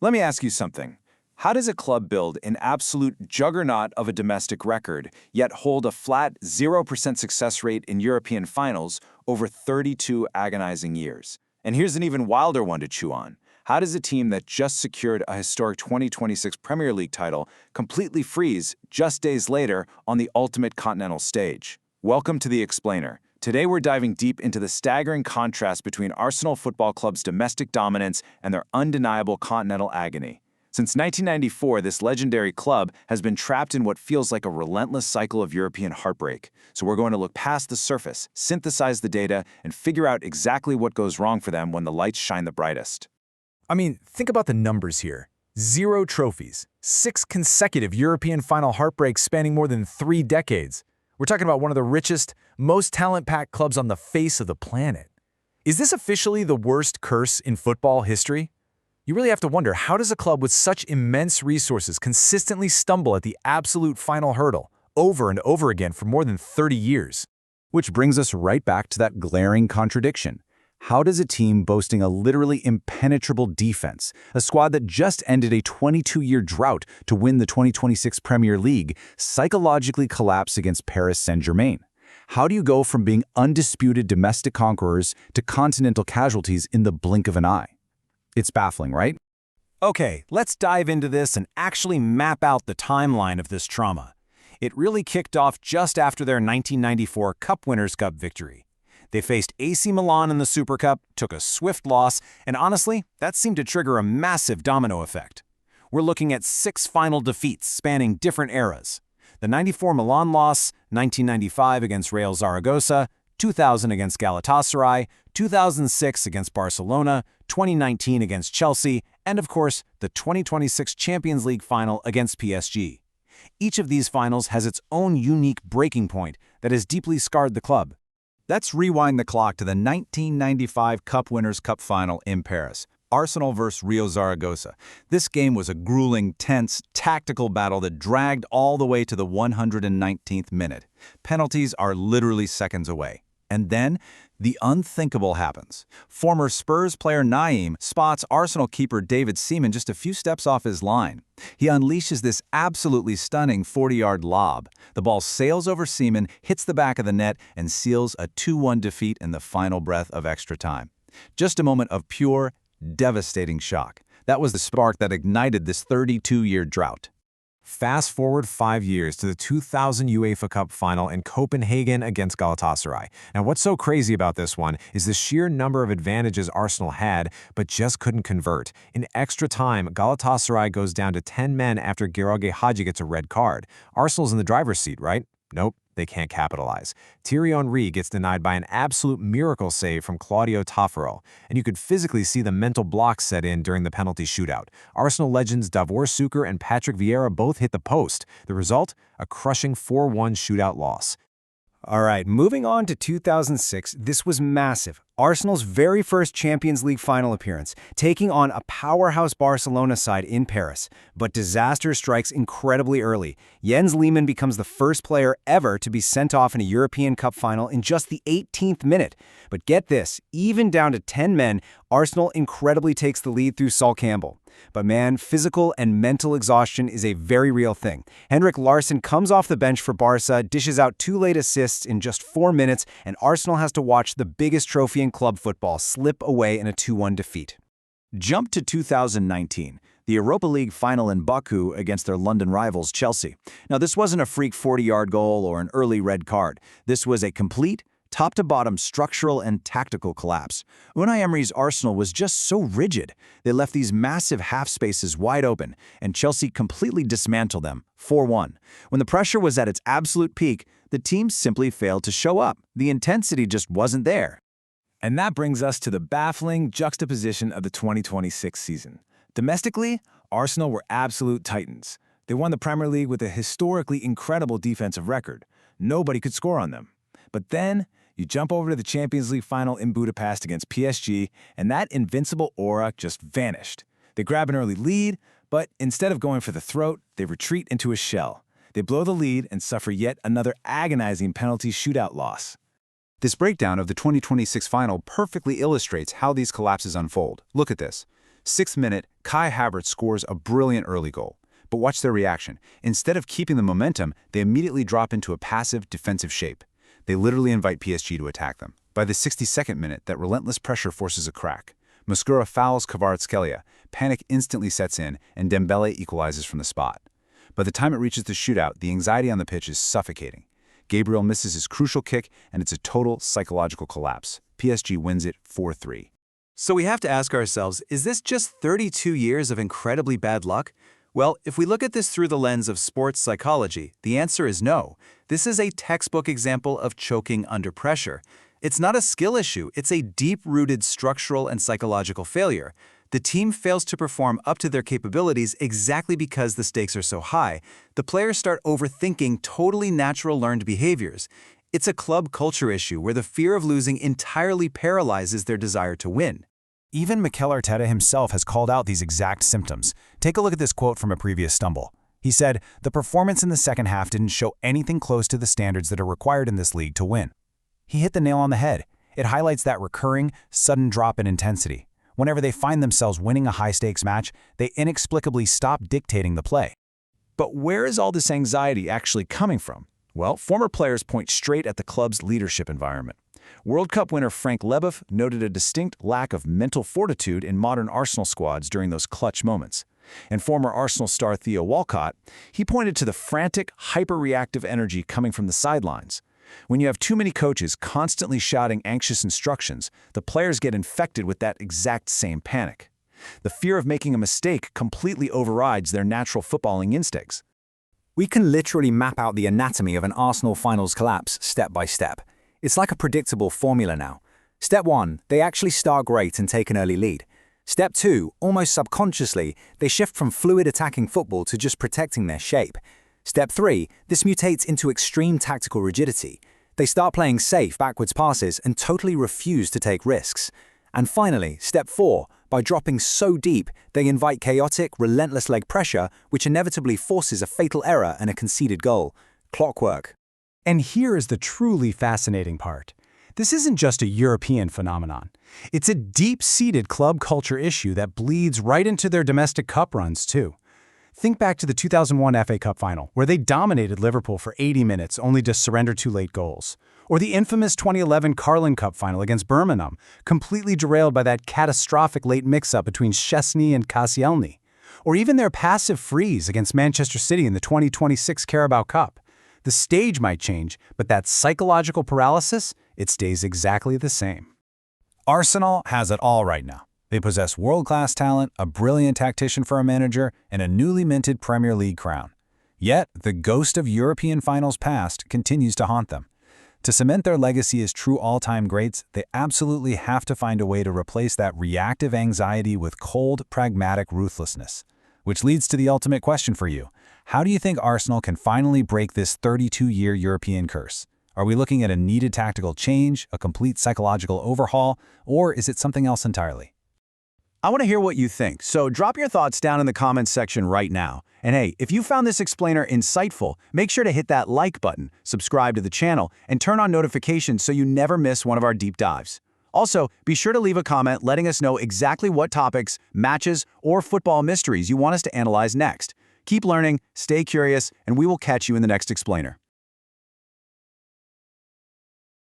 Let me ask you something. How does a club build an absolute juggernaut of a domestic record, yet hold a flat 0% success rate in European finals over 32 agonizing years? And here's an even wilder one to chew on. How does a team that just secured a historic 2026 Premier League title completely freeze just days later on the ultimate continental stage? Welcome to The Explainer. Today we're diving deep into the staggering contrast between Arsenal Football Club's domestic dominance and their undeniable continental agony. Since 1994, this legendary club has been trapped in what feels like a relentless cycle of European heartbreak. So we're going to look past the surface, synthesize the data, and figure out exactly what goes wrong for them when the lights shine the brightest. I mean, think about the numbers here. 0 trophies, 6 consecutive European final heartbreaks spanning more than 3 decades. We're talking about one of the richest, most talent-packed clubs on the face of the planet. Is this officially the worst curse in football history? You really have to wonder, how does a club with such immense resources consistently stumble at the absolute final hurdle, over and over again for more than 30 years? Which brings us right back to that glaring contradiction. How does a team boasting a literally impenetrable defense, a squad that just ended a 22-year drought to win the 2026 Premier League, psychologically collapse against Paris Saint-Germain? How do you go from being undisputed domestic conquerors to continental casualties in the blink of an eye? It's baffling, right? Okay, let's dive into this and actually map out the timeline of this trauma. It really kicked off just after their 1994 Cup Winners' Cup victory. They faced AC Milan in the Super Cup, took a swift loss, and honestly, that seemed to trigger a massive domino effect. We're looking at 6 final defeats spanning different eras. The 94 Milan loss, 1995 against Real Zaragoza, 2000 against Galatasaray, 2006 against Barcelona, 2019 against Chelsea, and of course, the 2026 Champions League final against PSG. Each of these finals has its own unique breaking point that has deeply scarred the club. Let's rewind the clock to the 1995 Cup Winners' Cup final in Paris. Arsenal vs. Real Zaragoza. This game was a grueling, tense, tactical battle that dragged all the way to the 119th minute. Penalties are literally seconds away. And then, the unthinkable happens. Former Spurs player Nayim spots Arsenal keeper David Seaman just a few steps off his line. He unleashes this absolutely stunning 40-yard lob. The ball sails over Seaman, hits the back of the net, and seals a 2-1 defeat in the final breath of extra time. Just a moment of pure, devastating shock. That was the spark that ignited this 32-year drought. Fast forward 5 years to the 2000 UEFA Cup final in Copenhagen against Galatasaray. Now, what's so crazy about this one is the sheer number of advantages Arsenal had, but just couldn't convert. In extra time, Galatasaray goes down to 10 men after George Hagi gets a red card. Arsenal's in the driver's seat, right? Nope, they can't capitalize. Thierry Henry gets denied by an absolute miracle save from Claudio Taffarel, and you could physically see the mental block set in during the penalty shootout. Arsenal legends Davor Suker and Patrick Vieira both hit the post. The result? A crushing 4-1 shootout loss. All right, moving on to 2006, this was massive. Arsenal's very first Champions League final appearance, taking on a powerhouse Barcelona side in Paris. But disaster strikes incredibly early. Jens Lehmann becomes the first player ever to be sent off in a European Cup final in just the 18th minute. But get this, even down to 10 men, Arsenal incredibly takes the lead through Sol Campbell. But man, physical and mental exhaustion is a very real thing. Henrik Larsson comes off the bench for Barca, dishes out 2 late assists in just 4 minutes, and Arsenal has to watch the biggest trophy in club football slip away in a 2-1 defeat. Jump to 2019, the Europa League final in Baku against their London rivals Chelsea. Now, this wasn't a freak 40-yard goal or an early red card. This was a complete, top-to-bottom structural and tactical collapse. Unai Emery's Arsenal was just so rigid. They left these massive half spaces wide open, and Chelsea completely dismantled them, 4-1. When the pressure was at its absolute peak, the team simply failed to show up. The intensity just wasn't there. And that brings us to the baffling juxtaposition of the 2026 season. Domestically, Arsenal were absolute titans. They won the Premier League with a historically incredible defensive record. Nobody could score on them. But then, you jump over to the Champions League final in Budapest against PSG, and that invincible aura just vanished. They grab an early lead, but instead of going for the throat, they retreat into a shell. They blow the lead and suffer yet another agonizing penalty shootout loss. This breakdown of the 2026 final perfectly illustrates how these collapses unfold. Look at this. 6th minute, Kai Havertz scores a brilliant early goal. But watch their reaction. Instead of keeping the momentum, they immediately drop into a passive, defensive shape. They literally invite PSG to attack them. By the 62nd minute, that relentless pressure forces a crack. Mosquera fouls Kvaratskhelia, panic instantly sets in, and Dembele equalizes from the spot. By the time it reaches the shootout, the anxiety on the pitch is suffocating. Gabriel misses his crucial kick, and it's a total psychological collapse. PSG wins it 4-3. So we have to ask ourselves, is this just 32 years of incredibly bad luck? Well, if we look at this through the lens of sports psychology, the answer is no. This is a textbook example of choking under pressure. It's not a skill issue, it's a deep-rooted structural and psychological failure. The team fails to perform up to their capabilities exactly because the stakes are so high. The players start overthinking totally natural learned behaviors. It's a club culture issue where the fear of losing entirely paralyzes their desire to win. Even Mikel Arteta himself has called out these exact symptoms. Take a look at this quote from a previous stumble. He said, "The performance in the second half didn't show anything close to the standards that are required in this league to win." He hit the nail on the head. It highlights that recurring, sudden drop in intensity. Whenever they find themselves winning a high-stakes match, they inexplicably stop dictating the play. But where is all this anxiety actually coming from? Well, former players point straight at the club's leadership environment. World Cup winner Frank Leboeuf noted a distinct lack of mental fortitude in modern Arsenal squads during those clutch moments. And former Arsenal star Theo Walcott, he pointed to the frantic, hyper-reactive energy coming from the sidelines. When you have too many coaches constantly shouting anxious instructions, the players get infected with that exact same panic. The fear of making a mistake completely overrides their natural footballing instincts. We can literally map out the anatomy of an Arsenal finals collapse step by step. It's like a predictable formula now. Step 1, they actually start great and take an early lead. Step 2, almost subconsciously, they shift from fluid attacking football to just protecting their shape. Step 3, this mutates into extreme tactical rigidity. They start playing safe backwards passes and totally refuse to take risks. And finally, step 4, by dropping so deep, they invite chaotic, relentless leg pressure, which inevitably forces a fatal error and a conceded goal. Clockwork. And here is the truly fascinating part. This isn't just a European phenomenon. It's a deep-seated club culture issue that bleeds right into their domestic cup runs, too. Think back to the 2001 FA Cup final, where they dominated Liverpool for 80 minutes only to surrender 2 late goals. Or the infamous 2011 Carling Cup final against Birmingham, completely derailed by that catastrophic late mix-up between Szczesny and Koscielny. Or even their passive freeze against Manchester City in the 2026 Carabao Cup. The stage might change, but that psychological paralysis, it stays exactly the same. Arsenal has it all right now. They possess world-class talent, a brilliant tactician for a manager, and a newly minted Premier League crown. Yet, the ghost of European finals past continues to haunt them. To cement their legacy as true all-time greats, they absolutely have to find a way to replace that reactive anxiety with cold, pragmatic ruthlessness. Which leads to the ultimate question for you. How do you think Arsenal can finally break this 32-year European curse? Are we looking at a needed tactical change, a complete psychological overhaul, or is it something else entirely? I want to hear what you think, so drop your thoughts down in the comments section right now. And hey, if you found this explainer insightful, make sure to hit that like button, subscribe to the channel, and turn on notifications so you never miss one of our deep dives. Also, be sure to leave a comment letting us know exactly what topics, matches, or football mysteries you want us to analyze next. Keep learning, stay curious, and we will catch you in the next explainer.